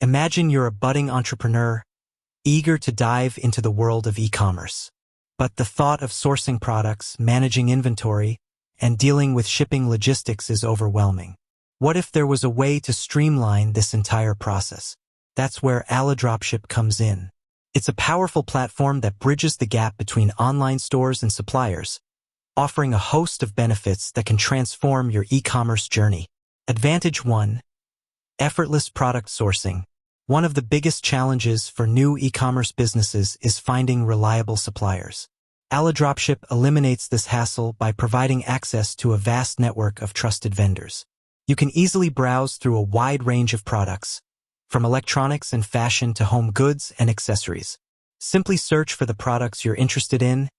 Imagine you're a budding entrepreneur, eager to dive into the world of e-commerce. But the thought of sourcing products, managing inventory, and dealing with shipping logistics is overwhelming. What if there was a way to streamline this entire process? That's where Alidropship comes in. It's a powerful platform that bridges the gap between online stores and suppliers, offering a host of benefits that can transform your e-commerce journey. Advantage 1. Effortless product sourcing. One of the biggest challenges for new e-commerce businesses is finding reliable suppliers. Alidropship eliminates this hassle by providing access to a vast network of trusted vendors. You can easily browse through a wide range of products, from electronics and fashion to home goods and accessories. Simply search for the products you're interested in,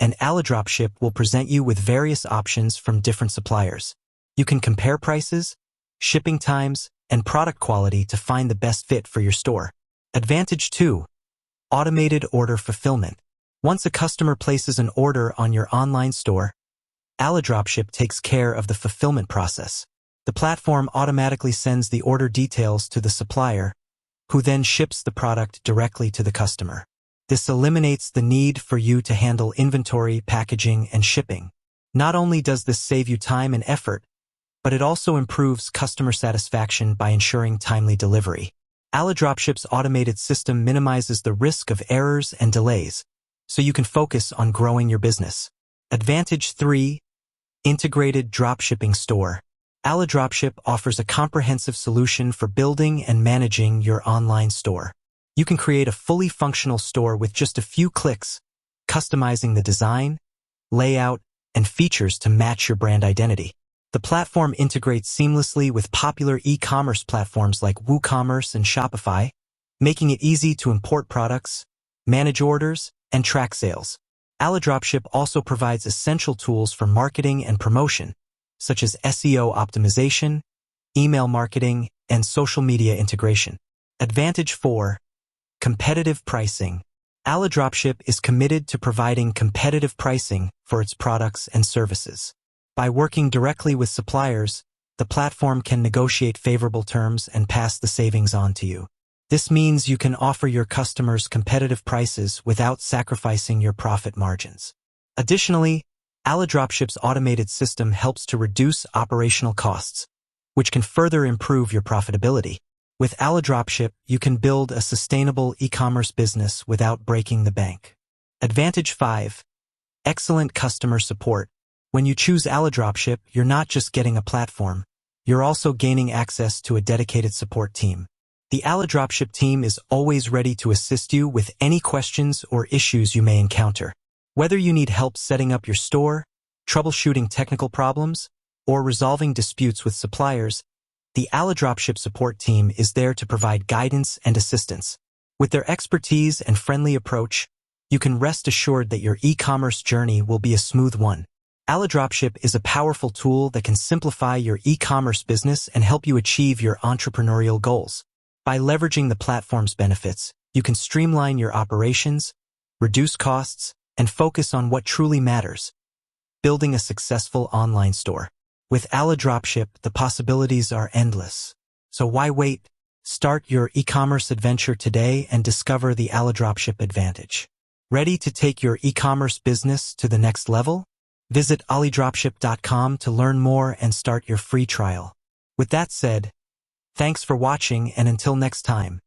and Alidropship will present you with various options from different suppliers. You can compare prices, shipping times, and product quality to find the best fit for your store. Advantage 2. Automated order fulfillment. Once a customer places an order on your online store, Alidropship takes care of the fulfillment process. The platform automatically sends the order details to the supplier, who then ships the product directly to the customer. This eliminates the need for you to handle inventory, packaging, and shipping. Not only does this save you time and effort, but it also improves customer satisfaction by ensuring timely delivery. Alidropship's automated system minimizes the risk of errors and delays, so you can focus on growing your business. Advantage 3. Integrated dropshipping store. Alidropship offers a comprehensive solution for building and managing your online store. You can create a fully functional store with just a few clicks, customizing the design, layout, and features to match your brand identity. The platform integrates seamlessly with popular e-commerce platforms like WooCommerce and Shopify, making it easy to import products, manage orders, and track sales. Alidropship also provides essential tools for marketing and promotion, such as SEO optimization, email marketing, and social media integration. Advantage 4. Competitive pricing. Alidropship is committed to providing competitive pricing for its products and services. By working directly with suppliers, the platform can negotiate favorable terms and pass the savings on to you. This means you can offer your customers competitive prices without sacrificing your profit margins. Additionally, Alidropship's automated system helps to reduce operational costs, which can further improve your profitability. With Alidropship, you can build a sustainable e-commerce business without breaking the bank. Advantage 5. Excellent customer support. When you choose Alidropship, you're not just getting a platform, you're also gaining access to a dedicated support team. The Alidropship team is always ready to assist you with any questions or issues you may encounter. Whether you need help setting up your store, troubleshooting technical problems, or resolving disputes with suppliers, the Alidropship support team is there to provide guidance and assistance. With their expertise and friendly approach, you can rest assured that your e-commerce journey will be a smooth one. Alidropship is a powerful tool that can simplify your e-commerce business and help you achieve your entrepreneurial goals. By leveraging the platform's benefits, you can streamline your operations, reduce costs, and focus on what truly matters: building a successful online store. With Alidropship, the possibilities are endless. So why wait? Start your e-commerce adventure today and discover the Alidropship advantage. Ready to take your e-commerce business to the next level? Visit alidropship.com to learn more and start your free trial. With that said, thanks for watching, and until next time.